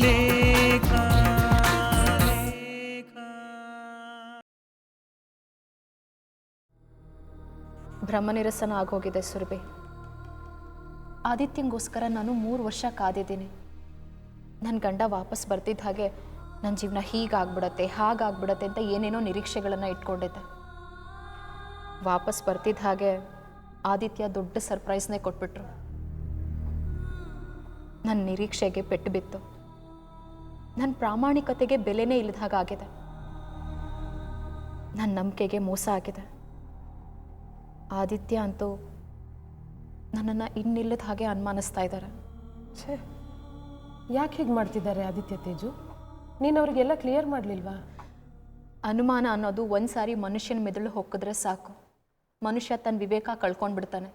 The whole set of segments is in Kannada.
ಲೇಖ. ಬ್ರಹ್ಮನಿರಸನ ಆಗೋಗಿದೆ ಸುರಭಿ. ಆದಿತ್ಯಂಗೋಸ್ಕರ ನಾನು 3 ವರ್ಷ ಕಾದಿದ್ದೀನಿ. ನನ್ನ ಗಂಡ ವಾಪಸ್ ಬರ್ತಿದ್ದ ಹಾಗೆ ನನ್ನ ಜೀವನ ಹೀಗಾಗ್ಬಿಡತ್ತೆ ಹಾಗಾಗ್ಬಿಡತ್ತೆ ಅಂತ ಏನೇನೋ ನಿರೀಕ್ಷೆಗಳನ್ನು ಇಟ್ಕೊಂಡಿದ್ದೆ. ವಾಪಸ್ ಬರ್ತಿದ್ದ ಹಾಗೆ ಆದಿತ್ಯ ದೊಡ್ಡ ಸರ್ಪ್ರೈಸ್ನೇ ಕೊಟ್ಬಿಟ್ರು. ನನ್ನ ನಿರೀಕ್ಷೆಗೆ ಪೆಟ್ಟು ಬಿತ್ತು. ನನ್ನ ಪ್ರಾಮಾಣಿಕತೆಗೆ ಬೆಲೆನೇ ಇಲ್ಲದ ಹಾಗಾಗಿದೆ. ನನ್ನ ನಂಬಿಕೆಗೆ ಮೋಸ ಆಗಿದೆ. ಆದಿತ್ಯ ಅಂತೂ ನನ್ನನ್ನು ಇನ್ನಿಲ್ಲದ ಹಾಗೆ ಅನುಮಾನಿಸ್ತಾ ಇದ್ದಾರೆ. ಛೇ, ಯಾಕೆ ಹೀಗೆ ಮಾಡ್ತಿದ್ದಾರೆ ಆದಿತ್ಯ ತೇಜು? ನೀನು ಅವ್ರಿಗೆಲ್ಲ ಕ್ಲಿಯರ್ ಮಾಡಲಿಲ್ವಾ? ಅನುಮಾನ ಅನ್ನೋದು ಒಂದು ಸಾರಿ ಮನುಷ್ಯನ ಮೆದುಳು ಹೊಕ್ಕಿದ್ರೆ ಸಾಕು, ಮನುಷ್ಯ ತನ್ನ ವಿವೇಕ ಕಳ್ಕೊಂಡ್ಬಿಡ್ತಾನೆ.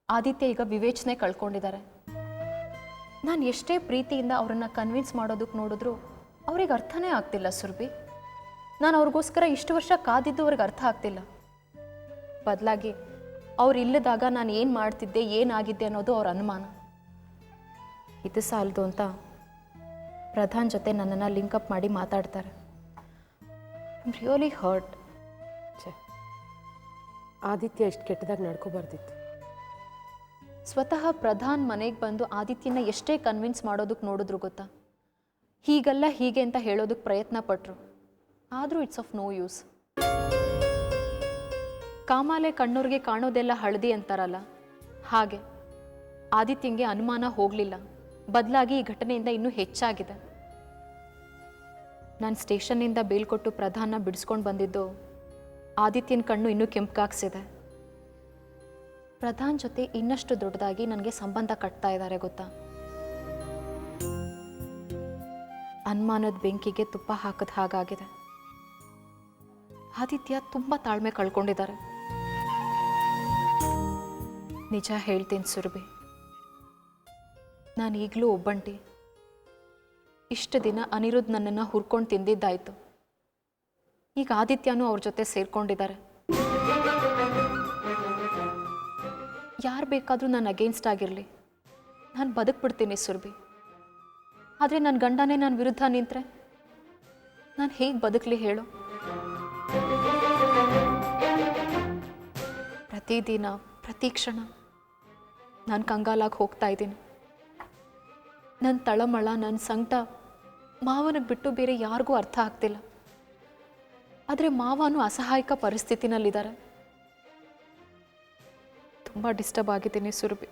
ಆದಿತ್ಯ ಈಗ ವಿವೇಚನೆ ಕಳ್ಕೊಂಡಿದ್ದಾರೆ. ನಾನು ಎಷ್ಟೇ ಪ್ರೀತಿಯಿಂದ ಅವರನ್ನು ಕನ್ವಿನ್ಸ್ ಮಾಡೋದಕ್ಕೆ ನೋಡಿದ್ರು ಅವ್ರಿಗೆ ಅರ್ಥನೇ ಆಗ್ತಿಲ್ಲ ಸುರಭಿ. ನಾನು ಅವ್ರಿಗೋಸ್ಕರ ಇಷ್ಟು ವರ್ಷ ಕಾದಿದ್ದು ಅವ್ರಿಗೆ ಅರ್ಥ ಆಗ್ತಿಲ್ಲ. ಬದಲಾಗಿ ಅವ್ರು ಇಲ್ಲದಾಗ ನಾನು ಏನು ಮಾಡ್ತಿದ್ದೆ ಏನಾಗಿದ್ದೆ ಅನ್ನೋದು ಅವ್ರ ಅನುಮಾನ. ಇದು ಸಾಲದು ಅಂತ ಪ್ರಧಾನ್ ಜೊತೆ ನನ್ನನ್ನು ಲಿಂಕಪ್ ಮಾಡಿ ಮಾತಾಡ್ತಾರೆ. I am really hurt. ಛೇ, ಆದಿತ್ಯ ಇಷ್ಟು ಕೆಟ್ಟದಾಗಿ ನಡ್ಕೋಬಾರ್ದಿತ್ತು. ಸ್ವತಃ ಪ್ರಧಾನ್ ಮನೆಗೆ ಬಂದು ಆದಿತ್ಯನ ಎಷ್ಟೇ ಕನ್ವಿನ್ಸ್ ಮಾಡೋದಕ್ಕೆ ನೋಡಿದ್ರು ಗೊತ್ತಾ, ಹೀಗಲ್ಲ ಹೀಗೆ ಅಂತ ಹೇಳೋದಕ್ಕೆ ಪ್ರಯತ್ನ ಪಟ್ಟರು. ಆದರೂ ಇಟ್ಸ್ ಆಫ್ ನೋ ಯೂಸ್. ಕಾಮಾಲೆ ಕಣ್ಣೂರಿಗೆ ಕಾಣೋದೆಲ್ಲ ಹಳದಿ ಅಂತಾರಲ್ಲ, ಹಾಗೆ ಆದಿತ್ಯಂಗೆ ಅನುಮಾನ ಹೋಗಲಿಲ್ಲ, ಬದಲಾಗಿ ಈ ಘಟನೆಯಿಂದ ಇನ್ನೂ ಹೆಚ್ಚಾಗಿದೆ. ನಾನು ಸ್ಟೇಷನ್ನಿಂದ ಬೀಳ್ಕೊಟ್ಟು ಪ್ರಧಾನ ಬಿಡಿಸ್ಕೊಂಡು ಬಂದಿದ್ದು ಆದಿತ್ಯನ ಕಣ್ಣು ಇನ್ನೂ ಕೆಂಪಗಾಗ್ಸಿದೆ. ಪ್ರಧಾನ್ ಜೊತೆ ಇನ್ನಷ್ಟು ದೊಡ್ಡದಾಗಿ ನನಗೆ ಸಂಬಂಧ ಕಟ್ತಾ ಇದ್ದಾರೆ ಗೊತ್ತಾ. ಅನುಮಾನದ ಬೆಂಕಿಗೆ ತುಪ್ಪ ಹಾಕದ ಹಾಗಾಗಿದೆ. ಆದಿತ್ಯ ತುಂಬ ತಾಳ್ಮೆ ಕಳ್ಕೊಂಡಿದ್ದಾರೆ. ನಿಜ ಹೇಳ್ತೀನಿ ಸುರಭಿ, ನಾನು ಈಗಲೂ ಒಬ್ಬಂಟಿ. ಇಷ್ಟು ದಿನ ಅನಿರುದ್ಧ್ ನನ್ನನ್ನು ಹುರ್ಕೊಂಡು ತಿಂದಿದ್ದಾಯ್ತು. ಈಗ ಆದಿತ್ಯನೂ ಅವ್ರ ಜೊತೆ ಸೇರ್ಕೊಂಡಿದ್ದಾರೆ. ಯಾರು ಬೇಕಾದರೂ ನಾನು ಅಗೇನ್ಸ್ಟ್ ಆಗಿರಲಿ, ನಾನು ಬದುಕ್ಬಿಡ್ತೀನಿ ಸುರಭಿ. ಆದರೆ ನನ್ನ ಗಂಡನೇ ನನ್ನ ವಿರುದ್ಧ ನಿಂತರೆ ನಾನು ಹೇಗೆ ಬದುಕಲಿ ಹೇಳು? ಪ್ರತಿದಿನ ಪ್ರತಿ ಕ್ಷಣ ನಾನು ಕಂಗಾಲಾಗಿ ಹೋಗ್ತಾ ಇದ್ದೀನಿ. ನನ್ನ ತಳಮಳ, ನನ್ನ ಸಂಕಟ ಮಾವನಿಗೆ ಬಿಟ್ಟು ಬೇರೆ ಯಾರಿಗೂ ಅರ್ಥ ಆಗ್ತಿಲ್ಲ. ಆದರೆ ಮಾವನು ಅಸಹಾಯಕ ಪರಿಸ್ಥಿತಿನಲ್ಲಿದ್ದಾರೆ. ತುಂಬ ಡಿಸ್ಟರ್ಬ್ ಆಗಿದ್ದೀನಿ ಸುರಭಿ.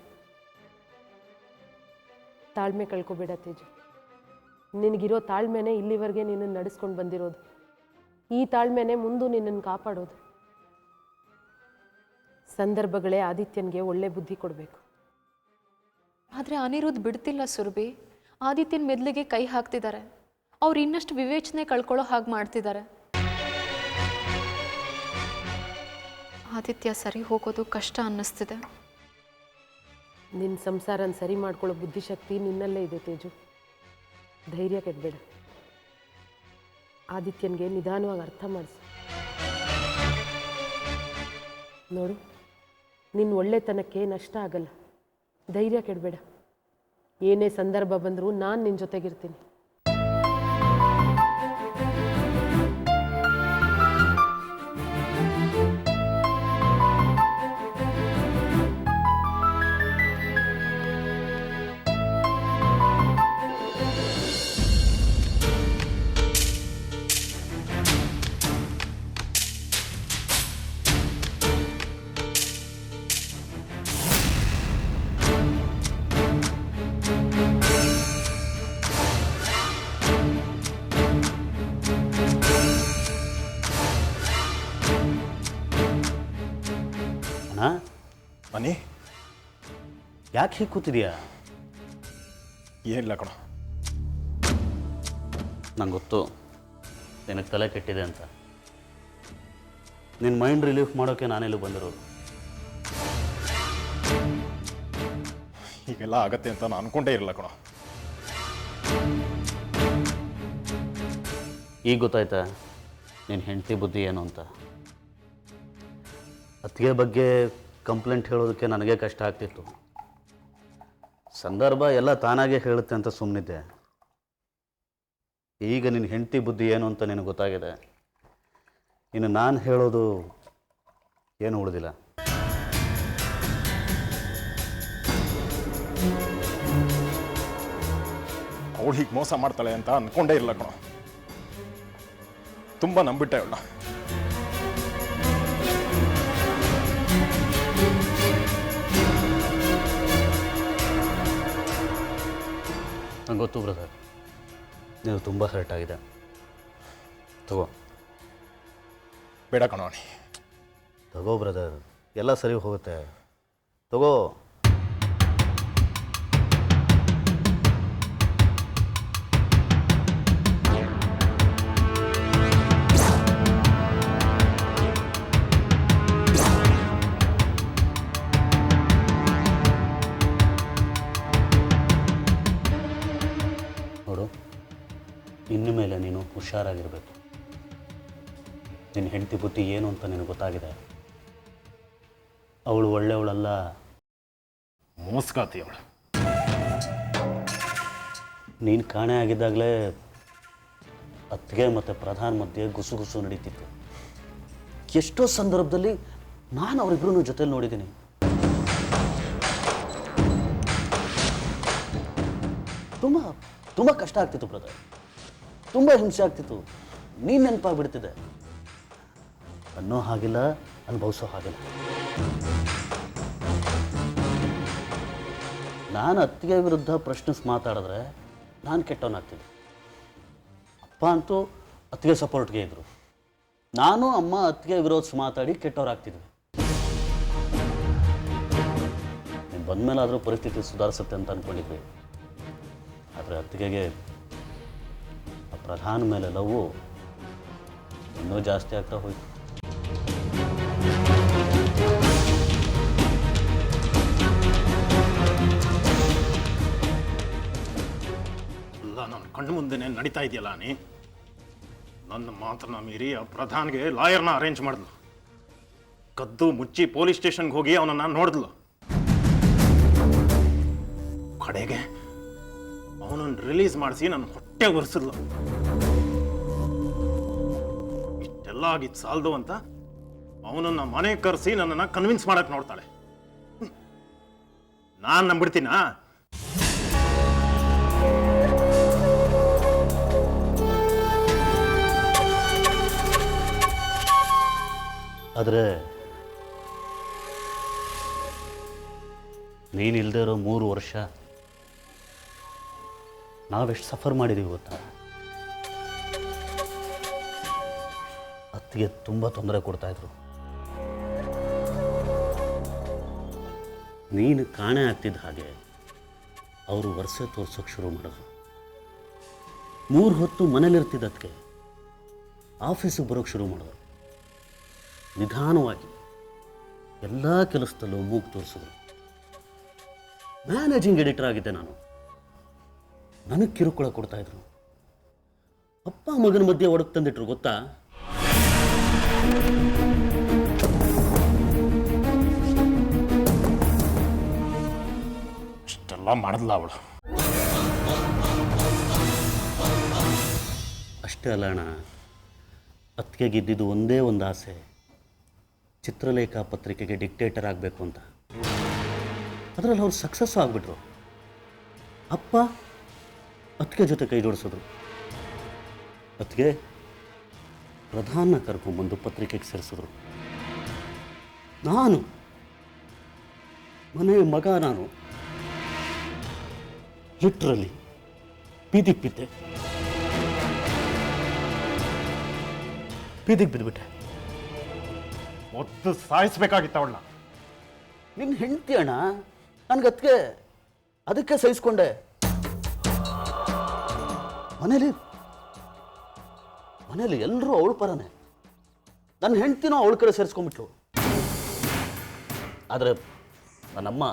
ತಾಳ್ಮೆ ಕಳ್ಕೊಬೇಡ ತೇಜು. ನಿನಗಿರೋ ತಾಳ್ಮೆನೇ ಇಲ್ಲಿವರೆಗೆ ನಿನ್ನನ್ನು ನಡೆಸ್ಕೊಂಡು ಬಂದಿರೋದು. ಈ ತಾಳ್ಮೆನೇ ಮುಂದೆ ನಿನ್ನನ್ನು ಕಾಪಾಡೋದು. ಸಂದರ್ಭಗಳೇ ಆದಿತ್ಯನಿಗೆ ಒಳ್ಳೆ ಬುದ್ಧಿ ಕೊಡಬೇಕು. ಆದರೆ ಅನಿರುದ್ಧ್ ಬಿಡ್ತಿಲ್ಲ ಸುರಭಿ. ಆದಿತ್ಯನ ಮೆದ್ಲಿಗೆ ಕೈ ಹಾಕ್ತಿದ್ದಾರೆ. ಅವ್ರು ಇನ್ನಷ್ಟು ವಿವೇಚನೆ ಕಳ್ಕೊಳ್ಳೋ ಹಾಗೆ ಮಾಡ್ತಿದ್ದಾರೆ. ಆದಿತ್ಯ ಸರಿ ಹೋಗೋದು ಕಷ್ಟ ಅನ್ನಿಸ್ತಿದೆ. ನಿನ್ನ ಸಂಸಾರನ ಸರಿ ಮಾಡ್ಕೊಳ್ಳೋ ಬುದ್ಧಿಶಕ್ತಿ ನಿನ್ನಲ್ಲೇ ಇದೆ ತೇಜು. ಧೈರ್ಯ ಕೆಡಬೇಡ. ಆದಿತ್ಯನಿಗೆ ನಿಧಾನವಾಗಿ ಅರ್ಥ ಮಾಡಿಸು. ನೋಡು, ನಿನ್ನ ಒಳ್ಳೆತನಕ್ಕೆ ನಷ್ಟ ಆಗಲ್ಲ. ಧೈರ್ಯ ಕೆಡಬೇಡ. ಏನೇ ಸಂದರ್ಭ ಬಂದರೂ ನಾನು ನಿನ್ನ ಜೊತೆಗಿರ್ತೀನಿ. ಮನಿ ಯಾಕೆ ಹೀಗೆ ಕೂತಿದೀಯಾ? ಏನಿಲ್ಲ ಕಣ. ನಂಗೆ ಗೊತ್ತು ನಿನಗೆ ತಲೆ ಕೆಟ್ಟಿದೆ ಅಂತ. ನಿನ್ನ ಮೈಂಡ್ ರಿಲೀಫ್ ಮಾಡೋಕ್ಕೆ ನಾನೆಲ್ಲೂ ಬಂದಿರೋದು. ಹೀಗೆಲ್ಲ ಆಗತ್ತೆ ಅಂತ ನಾನು ಅನ್ಕೊಂಡೇ ಇರಲ್ಲ ಕಣ. ಈಗ ಗೊತ್ತಾಯ್ತಾ ನಿನ್ನ ಹೆಂಡತಿ ಬುದ್ಧಿ ಏನು ಅಂತ? ಅತ್ತಿಗೆ ಬಗ್ಗೆ ಕಂಪ್ಲೇಂಟ್ ಹೇಳೋದಕ್ಕೆ ನನಗೆ ಕಷ್ಟ ಆಗ್ತಿತ್ತು. ಸಂದರ್ಭ ಎಲ್ಲ ತಾನಾಗೆ ಹೇಳುತ್ತೆ ಅಂತ ಸುಮ್ಮನಿದ್ದೆ. ಈಗ ನಿನ್ನ ಹೆಂಡತಿ ಬುದ್ಧಿ ಏನು ಅಂತ ನಿನಗೆ ಗೊತ್ತಾಗಿದೆ. ಇನ್ನು ನಾನು ಹೇಳೋದು ಏನು ಉಳಿದಿಲ್ಲ. ಅವಳು ಹೀಗೆ ಮೋಸ ಮಾಡ್ತಾಳೆ ಅಂತ ಅಂದ್ಕೊಂಡೇ ಇಲ್ಲ ಕಣೋ. ತುಂಬ ನಂಬಿಟ್ಟೆ ಅವಳ. ನಂಗೆ ಗೊತ್ತು ಬ್ರದರ್, ನೀವು ತುಂಬ ಹರ್ಟ್ ಆಗಿದೆ. ತಗೋ ಬೇಡ ಕಣೋ ಅಣಿ. ತಗೋ ಬ್ರದರ್, ಎಲ್ಲ ಸರಿ ಹೋಗುತ್ತೆ. ತಗೋ. ನೋಡು, ಇನ್ನು ಮೇಲೆ ನೀನು ಹುಷಾರಾಗಿರಬೇಕು. ನಿನ್ನ ಹೆಂಡತಿ ಬುದ್ಧಿ ಏನು ಅಂತ ನಿನಗೆ ಗೊತ್ತಾಗಿದೆ. ಅವಳು ಒಳ್ಳೆಯವಳಲ್ಲ, ಮೋಸ್ಗಾತಿ ಅವಳು. ನೀನು ಕಾಣೆ ಆಗಿದ್ದಾಗಲೇ ಅತ್ತಿಗೆ ಮತ್ತು ಪ್ರಧಾನ ಮಧ್ಯೆ ಗುಸು ನಡೀತಿತ್ತು. ಎಷ್ಟೋ ಸಂದರ್ಭದಲ್ಲಿ ನಾನು ಅವರಿಬ್ಬರೂ ಜೊತೆಲಿ ನೋಡಿದ್ದೀನಿ. ತುಂಬ ತುಂಬ ಕಷ್ಟ ಆಗ್ತಿತ್ತು ಬ್ರದರ್, ತುಂಬ ಹಿಂಸೆ ಆಗ್ತಿತ್ತು. ನೀನು ನೆನಪಾಗ್ಬಿಡ್ತಿದೆ. ಅನ್ನೋ ಹಾಗಿಲ್ಲ, ಅನುಭವಿಸೋ ಹಾಗಿಲ್ಲ. ನಾನು ಅತ್ತಿಗೆ ವಿರುದ್ಧ ಪ್ರಶ್ನಿಸಿ ಮಾತಾಡಿದ್ರೆ ನಾನು ಕೆಟ್ಟವನಾಗ್ತಿದ್ದೆ. ಅಪ್ಪ ಅಂತೂ ಅತ್ತಿಗೆ ಸಪೋರ್ಟ್ಗೆ ಇದ್ದರು. ನಾನು ಅಮ್ಮ ಅತ್ತಿಗೆ ವಿರೋಧಿಸಿ ಮಾತಾಡಿ ಕೆಟ್ಟವರಾಗ್ತಿದ್ವಿ. ನೀನು ಬಂದಮೇಲಾದರೂ ಪರಿಸ್ಥಿತಿ ಸುಧಾರಿಸುತ್ತೆ ಅಂತ ಅಂದ್ಕೊಂಡಿದ್ವಿ. ಆದರೆ ಅತ್ತಿಗೆಗೆ ಆ ಪ್ರಧಾನ ಮೇಲೆ ಲವ್ವು ಇನ್ನೂ ಜಾಸ್ತಿ ಆಗ್ತಾ ಹೋಯ್ತು. ಅಲ್ಲ, ನನ್ನ ಕಣ್ಣು ಮುಂದೆನೇ ನಡೀತಾ ಇದೆಯಲ್ಲ ನೀ. ನನ್ನ ಮಾತನ್ನ ಮೀರಿ ಆ ಪ್ರಧಾನ್ಗೆ ಲಾಯರ್ನ ಅರೇಂಜ್ ಮಾಡಿದ್ಲು. ಕದ್ದು ಮುಚ್ಚಿ ಪೊಲೀಸ್ ಸ್ಟೇಷನ್ಗೆ ಹೋಗಿ ಅವನನ್ನ ನೋಡಿದ್ಲು. ಕಡೆಗೆ ಅವನನ್ನು ರಿಲೀಸ್ ಮಾಡಿಸಿ ನನ್ನ ಹೊಟ್ಟೆ ಒರೆಸಿದ್ಲು. ಇಷ್ಟೆಲ್ಲ ಆಗಿದ್ದು ಸಾಲದು ಅಂತ ಅವನನ್ನ ಮನೆ ಕರೆಸಿ ನನ್ನನ್ನು ಕನ್ವಿನ್ಸ್ ಮಾಡಕ್ ನೋಡ್ತಾಳೆ. ನಾನು ನಂಬಿಡ್ತೀನಾ? ಆದರೆ ನೀನಿಲ್ಲದೆ ಇರೋ 3 ವರ್ಷ ನಾವೆಷ್ಟು ಸಫರ್ ಮಾಡಿದ್ದೀವಿ ಗೊತ್ತಾ? ಅತ್ತಿಗೆ ತುಂಬ ತೊಂದರೆ ಕೊಡ್ತಾಯಿದ್ರು. ನೀನು ಕಾಣೆ ಆಗ್ತಿದ್ದ ಹಾಗೆ ಅವರು ವರ್ಷ ತೋರ್ಸೋಕೆ ಶುರು ಮಾಡಿದ್ರು. 3 ಹೊತ್ತು ಮನೇಲಿರ್ತಿದ್ದ ಅದಕ್ಕೆ ಆಫೀಸಿಗೆ ಬರೋಕ್ಕೆ ಶುರು ಮಾಡಿದ್ರು. ನಿಧಾನವಾಗಿ ಎಲ್ಲ ಕೆಲಸದಲ್ಲೂ ಮೂಗು ತೋರಿಸಿದ್ರು. ಮ್ಯಾನೇಜಿಂಗ್ ಎಡಿಟರ್ ಆಗಿದ್ದೆ ನಾನು. ನನಗೆ ಕಿರುಕುಳ ಕೊಡ್ತಾಯಿದ್ರು. ಅಪ್ಪ ಮಗನ ಮಧ್ಯೆ ಒಡಕ್ ತಂದಿಟ್ರು ಗೊತ್ತಾ? ಇಷ್ಟೆಲ್ಲ ಮಾಡಿದ್ಲ ಅವಳು. ಅಷ್ಟೇ ಅಲ್ಲ ಅಣ್ಣ, ಅತ್ತಿಗೆಗಿದ್ದಿದ್ದು ಒಂದೇ ಒಂದು ಆಸೆ, ಚಿತ್ರಲೇಖ ಪತ್ರಿಕೆಗೆ ಡಿಕ್ಟೇಟರ್ ಆಗಬೇಕು ಅಂತ. ಅದರಲ್ಲಿ ಅವ್ರು ಸಕ್ಸಸ್ಸು ಆಗಿಬಿಟ್ರು. ಅಪ್ಪ ಅತ್ತಿಗೆ ಜೊತೆ ಕೈ ಜೋಡಿಸಿದ್ರು. ಅತ್ತಿಗೆ ಪ್ರಧಾನ ಕರ್ಕೊಂಡ್ಬಂದು ಪತ್ರಿಕೆಗೆ ಸೇರಿಸಿದ್ರು. ನಾನು ಮನೆ ಮಗ, ನಾನು ಲಿಟ್ರಲಿ ಬೀದಿಗೆ ಬಿದ್ದೆ. ಬೀದಿಗೆ ಬಿದ್ದುಬಿಟ್ಟೆ. ಒದ್ದು ಸಾಯಿಸ್ಬೇಕಾಗಿತ್ತು ಅವಳನ್ನ. ನಿನ್ನ ಹೆಂಡತಿ ಅಣ್ಣ, ನನಗೆ ಅದಕ್ಕೆ ಸಹಿಸ್ಕೊಂಡೆ. ಮನೇಲಿ ಎಲ್ಲರೂ ಅವಳ ಪರನೇ. ನನ್ನ ಹೆಂಡ್ತಿನೂ ಅವಳ ಕಡೆ ಸೇರಿಸ್ಕೊಂಡ್ಬಿಟ್ಲು. ಆದರೆ ಅಮ್ಮ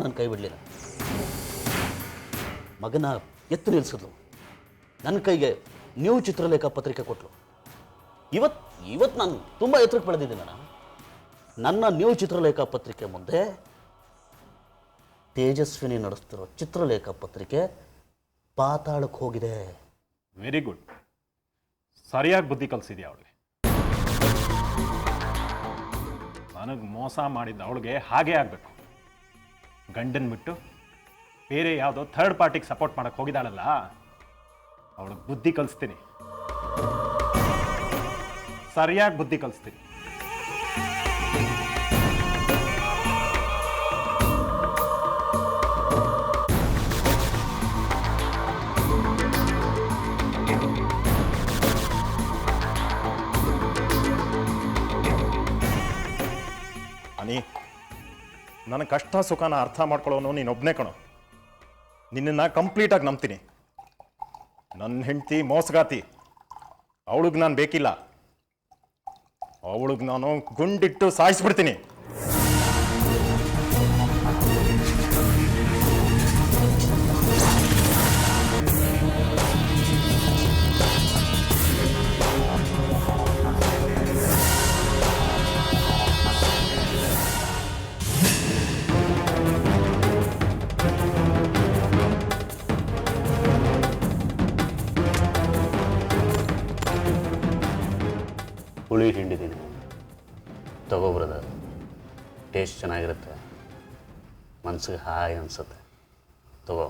ನನ್ನ ಕೈ ಬಿಡಲಿಲ್ಲ. ಮಗನ ಎತ್ತು ನಿಲ್ಲಿಸಿದ್ಲು. ನನ್ನ ಕೈಗೆ ನ್ಯೂ ಚಿತ್ರಲೇಖ ಪತ್ರಿಕೆ ಕೊಟ್ಟಳು. ಇವತ್ತು ನಾನು ತುಂಬ ಎತ್ತರಕ್ಕೆ ಬೆಳೆದಿದ್ದೀನಿ. ನನ್ನ ನ್ಯೂ ಚಿತ್ರಲೇಖ ಪತ್ರಿಕೆ ಮುಂದೆ ತೇಜಸ್ವಿನಿ ನಡೆಸ್ತಿರೋ ಚಿತ್ರಲೇಖ ಪತ್ರಿಕೆ ಪಾತಾಳಕ್ಕೆ ಹೋಗಿದೆ. Very good. ಸರಿಯಾಗಿ ಬುದ್ಧಿ ಕಲಿಸಿದ್ಯಾ ಅವಳಿಗೆ. ನನಗೆ ಮೋಸ ಮಾಡಿದ್ದ ಅವಳಿಗೆ ಹಾಗೇ ಆಗಬೇಕು. ಗಂಡನ್ ಬಿಟ್ಟು ಬೇರೆ ಯಾವುದೋ ಥರ್ಡ್ ಪಾರ್ಟಿಗೆ ಸಪೋರ್ಟ್ ಮಾಡಕ್ಕೆ ಹೋಗಿದ್ದಾಳಲ್ಲ, ಅವಳಿಗೆ ಬುದ್ಧಿ ಕಲಿಸ್ತೀನಿ. ಸರಿಯಾಗಿ ಬುದ್ಧಿ ಕಲಿಸ್ತೀನಿ. ಅನಿ, ನನ್ನ ಕಷ್ಟ ಸುಖನ ಅರ್ಥ ಮಾಡ್ಕೊಳ್ಳೋನು ನೀನೊಬ್ಬನೇ ಕಣೋ. ನಿನ್ನನ್ನು ಕಂಪ್ಲೀಟಾಗಿ ನಂಬ್ತೀನಿ. ನನ್ನ ಹೆಂಡತಿ ಮೋಸಗಾತಿ, ಅವಳಿಗೆ ನಾನು ಬೇಕಿಲ್ಲ. ಅವಳಿಗೆ ನಾನು ಗುಂಡಿಟ್ಟು ಸಾಯಿಸ್ಬಿಡ್ತೀನಿ. ಹುಳಿ ಹಿಂಡಿದ್ದೀನಿ, ತಗೋ ಬ್ರದರ್. ಟೇಸ್ಟ್ ಚೆನ್ನಾಗಿರುತ್ತೆ, ಮನ್ಸಿಗೆ ಹಾಯ್ ಅನಿಸುತ್ತೆ. ತಗೋ.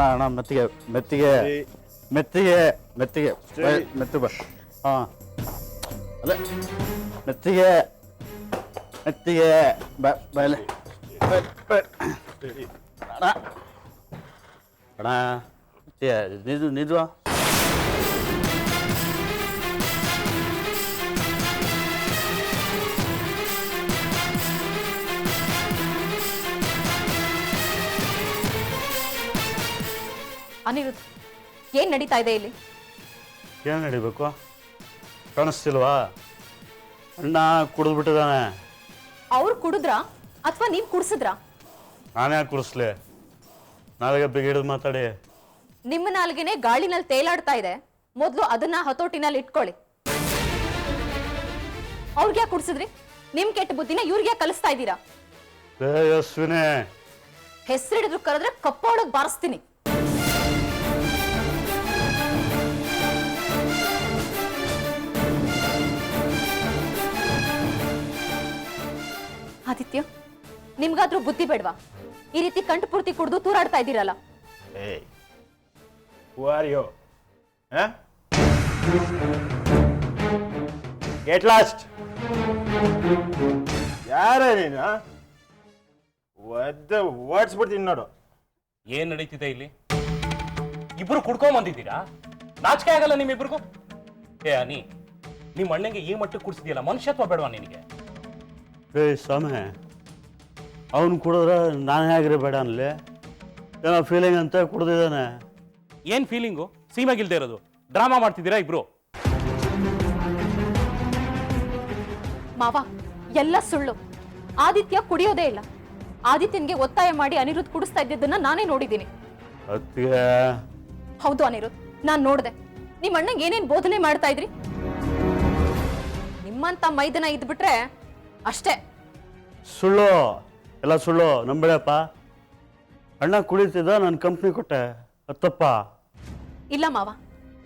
ಅಣ್ಣ, ಮೆತ್ತಿಗೆ ಮೆತ್ತಿಗೆ ಮೆತ್ತಿಗೆ ಮೆತ್ತಿಗೆ ಮೆತ್ತು ಬ ಹಾಂ, ಅದೇ ಮೆತ್ತಿಗೆ ಮೆತ್ತಿಗೆ ಬಯಲೆ ಅಣ್ಣ ಅಣ್ಣ ನಿಜ ಅನಿರುದ್ಧ್, ಏನ್ ನಡೀತಾ ಇದೆ ಇಲ್ಲಿ? ಏನು ನಡಿಬೇಕು? ಕಾಣಿಸ್ತಿಲ್ವಾ? ಅಣ್ಣ ಕುಡಿದ್ಬಿಟ್ಟಿದ್ದಾನೆ. ಅವ್ರು ಕುಡಿದ್ರಾ ಅಥವಾ ನೀವ್ ಕುಡ್ಸಿದ್ರಾ? ನಾನೇ ಯಾಕೆ ಕುಡಿಸ್ಲಿ? ನಾಳೆಗೆ ಬಿಗಿಡಿದು ಮಾತಾಡಿ. ನಿಮ್ಮ ನಾಲ್ಗೆನೆ ಗಾಳಿನಲ್ಲಿ ತೇಲಾಡ್ತಾ ಇದೆ. ಮೊದಲು ಅದನ್ನ ಹತೋಟಿನಲ್ಲಿ ಇಟ್ಕೊಳ್ಳಿ. ಅವ್ರಿಗೆ ಯಾಕೆ ಕುಡ್ಸಿದ್ರಿ? ನಿಮ್ ಕೆಟ್ಟ ಬುದ್ಧಿನ ಇವ್ರಿಗೆ ಕಲಿಸ್ತಾ ಇದ್ದೀರಾ? ಯಸ್ವಿನೇ, ಹೆಸರಿಡಿದ್ರು ಕರೆದ್ರೆ ಕಪ್ಪ ಒಳಗ್ ಬಾರಿಸ್ತೀನಿ. ಆದಿತ್ಯ, ನಿಮ್ಗಾದ್ರೂ ಬುದ್ಧಿ ಬೇಡ್ವಾ? ಈ ರೀತಿ ಕಂಠ ಪೂರ್ತಿ ಕುಡಿದು ತೂರಾಡ್ತಾ ಇದ್ದೀರಲ್ಲ. ಏಯ್, who are you? Get lost. ಯಾರ ನೀನು? ಓಡಿಸ್ಬಿಡ್ತೀನಿ ನೋಡು. ಏನ್ ನಡೀತಿದೆ ಇಲ್ಲಿ? ಇಬ್ರು ಕುಡ್ಕೊಂಡ್ ಬಂದಿದ್ದೀರಾ? ನಾಚಿಕೆ ಆಗಲ್ಲ ನಿಮ್ಮಿಬ್ರಿಗೂ? ಏ ಅನಿ, ನಿಮ್ಮ ಅಣ್ಣಂಗೆ ಈ ಮಟ್ಟಕ್ಕೆ ಕುಡಿಸಿದ್ಯಲ್ಲ, ಮನುಷ್ಯತ್ವ ಬೇಡವಾ ನಿನಗೆ? ಸ್ವಾಮಿ, ಅವನು ಕುಡಿದ್ರೆ ನಾನು ಹೇಗ್ರಿ ಬೇಡ ಅನ್ಲಿ? ಏನೋ ಫೀಲಿಂಗ್ ಅಂತ ಕುಡ್ದಿದ್ದಾನೆ. ಏನ್ ಫೀಲಿಂಗು? ಸೀಮಾಗಿಲ್ದೇ ಇರೋದು ಡ್ರಾಮಾ ಮಾಡ್ತಿದ್ದೀರಾ ಇಬ್ರು? ಮಾವ, ಎಲ್ಲ ಸುಳ್ಳು. ಆದಿತ್ಯ ಕುಡಿಯೋದೇ ಇಲ್ಲ. ಆದಿತ್ಯನ್ಗೆ ಒತ್ತಾಯ ಮಾಡಿ ಅನಿರುದ್ಧ್ ಕುಡಿಸ್ತಾ ಇದ್ದಿದ್ದನ್ನ ನಾನೇ ನೋಡಿದ್ದೀನಿ. ಹೌದು ಅನಿರುದ್ಧ್, ನಾನ್ ನೋಡ್ದೆ. ನಿಮ್ಮ ಅಣ್ಣಂಗೆ ಏನೇನ್ ಬೋಧನೆ ಮಾಡ್ತಾ ಇದ್ರಿ? ನಿಮ್ಮಂತ ಮೈದನ ಇದ್ಬಿಟ್ರೆ ಅಷ್ಟೇ. ಸುಳ್ಳು, ಎಲ್ಲ ಸುಳ್ಳು, ನಂಬೇಡಪ್ಪ. ಅಣ್ಣ ಕುಡಿತಿದ್ದ, ನಾನು ಕಂಪ್ನಿ ಕೊಟ್ಟೆ, ತಪ್ಪ? ಇಲ್ಲ ಮಾವ,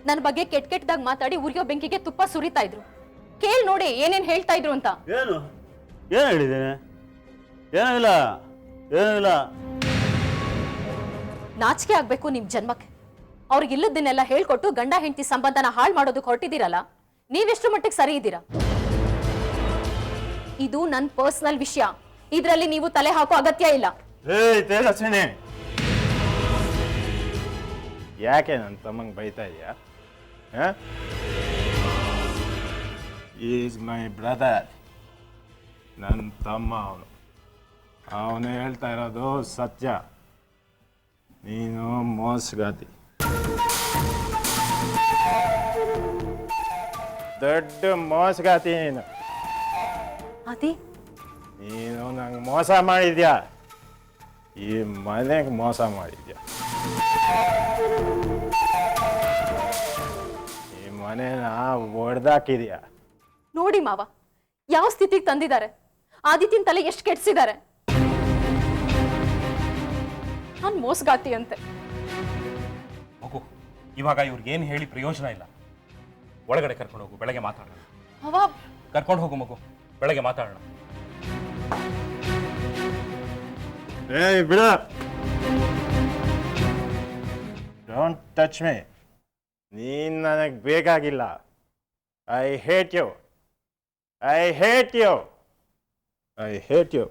ನನ್ನ ಬಗ್ಗೆ ಕೆಟ್ಟ ಕೆಟ್ಟದಾಗ ಮಾತಾಡಿ ಉರಿಯೋ ಬೆಂಕಿಗೆ ತುಪ್ಪ ಸುರಿತಾ ಇದ್ರು. ಕೇಳ್ ನೋಡಿ ಏನೇನ್ ಹೇಳ್ತಾ ಇದ್ರು ಅಂತ. ಏನು ಏನು ಹೇಳಿದ್ದೇನೆ? ಏನೂ ಇಲ್ಲ, ಏನೂ ಇಲ್ಲ. ನಾಚಿಕೆ ಆಗ್ಬೇಕು ನಿಮ್ ಜನ್ಮಕ್ಕೆ. ಅವ್ರಿಗೆ ಇಲ್ಲದನ್ನೆಲ್ಲ ಹೇಳ್ಕೊಟ್ಟು ಗಂಡ ಹೆಂಡತಿ ಸಂಬಂಧನ ಹಾಳು ಮಾಡೋದಕ್ಕೆ ಹೊರಟಿದ್ದೀರಲ್ಲ, ನೀವೆಷ್ಟು ಮಟ್ಟಿಗೆ ಸರಿ ಇದ್ದೀರಾ? ಇದು ನನ್ನ ಪರ್ಸನಲ್ ವಿಷಯ. ಇದರಲ್ಲಿ ನೀವು ತಲೆ ಹಾಕೋ ಅಗತ್ಯ ಇಲ್ಲ. ತೇಜಸ್ವಿನಿ, ಯಾಕೆ ನನ್ನ ತಮ್ಮಂಗೆ ಬೈತಾ ಇದೆಯಾ? Is my brother. ನನ್ನ ತಮ್ಮ ಅವನು. ಅವನು ಹೇಳ್ತಾ ಇರೋದು ಸತ್ಯ. ನೀನು ಮೋಸಗಾತಿ. ದೊಡ್ಡ ಮೋಸಗಾತಿ ನೀನು. ಆದಿ ನೀನು ನಂಗೆ ಮೋಸ ಮಾಡಿದ್ಯಾ, ಈ ಮನೆಗೆ ಮೋಸ ಮಾಡಿದ್ಯಾ, ಈ ಮನೆನ ಒಡೆದಾಕಿದ್ಯಾ. ನೋಡಿ ಮಾವ, ಯಾವ ಸ್ಥಿತಿಗೆ ತಂದಿದ್ದಾರೆ. ಆದಿತ್ಯನ ತಲೆ ಎಷ್ಟು ಕೆಡ್ಸಿದ್ದಾರೆ. ನಾನು ಮೋಸಗಾತಿ ಅಂತೆ. ಮಗು, ಇವಾಗ ಇವ್ರಿಗೆ ಏನು ಹೇಳಿ ಪ್ರಯೋಜನ ಇಲ್ಲ. ಒಳಗಡೆ ಕರ್ಕೊಂಡು ಹೋಗು, ಬೆಳಗ್ಗೆ ಮಾತಾಡೋಣ. ಅವ ಕರ್ಕೊಂಡು ಹೋಗು ಮಗು, ಬೆಳಗ್ಗೆ ಮಾತಾಡೋಣ. ಏಯ್ ಬಿಡ, ಡೋಂಟ್ ಟಚ್ ಮೀ. ನೀನು ನನಗೆ ಬೇಕಾಗಿಲ್ಲ. I hate you, I hate you, I hate you.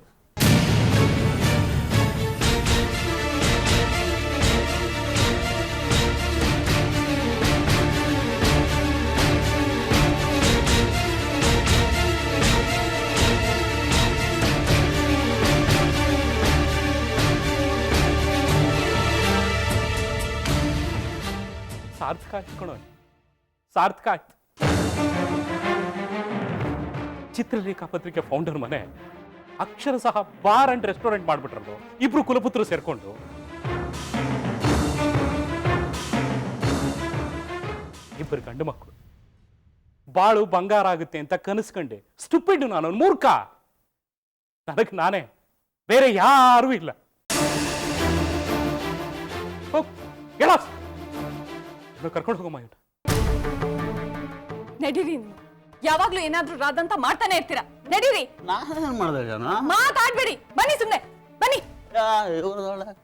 ಸಾರ್ಥಕ ಆಯ್ತು ಕಣೋ, ಸಾರ್ಥಕ ಆಯ್ತು. ಚಿತ್ರಲೇಖಾ ಪತ್ರಿಕೆ ಫೌಂಡರ್ ಮನೆ ಅಕ್ಷರ ಸಹ ಬಾರ್ ಅಂಡ್ ರೆಸ್ಟೋರೆಂಟ್ ಮಾಡ್ಬಿಟ್ರದು ಇಬ್ರು ಕುಲಪುತ್ರರು ಸೇರ್ಕೊಂಡು. ಇಬ್ಬರು ಗಂಡು ಮಕ್ಕಳು, ಬಾಳು ಬಂಗಾರ ಆಗುತ್ತೆ ಅಂತ ಕನಸ್ಕಂಡೆ. ಸ್ಟುಪಿಡ್ ನಾನು, ಮೂರ್ಖ. ನನಗೆ ನಾನೇ, ಬೇರೆ ಯಾರೂ ಇಲ್ಲ. ಕರ್ಕೊಂಡು ಹೋಗಮ್ಮ. ನಡೀರಿ, ನೀವು ಯಾವಾಗ್ಲೂ ಏನಾದ್ರೂ ರಾದಂತ ಮಾಡ್ತಾನೆ ಇರ್ತೀರಾ. ನಡೀರಿ. ನಾನೇನು ಮಾಡಿದೆ ಜನ? ಮಾತಾಡ್ಬೇಡಿ, ಬನ್ನಿ ಸುಮ್ನೆ ಬನ್ನಿ. ಇವ್ರದೊಳಗೆ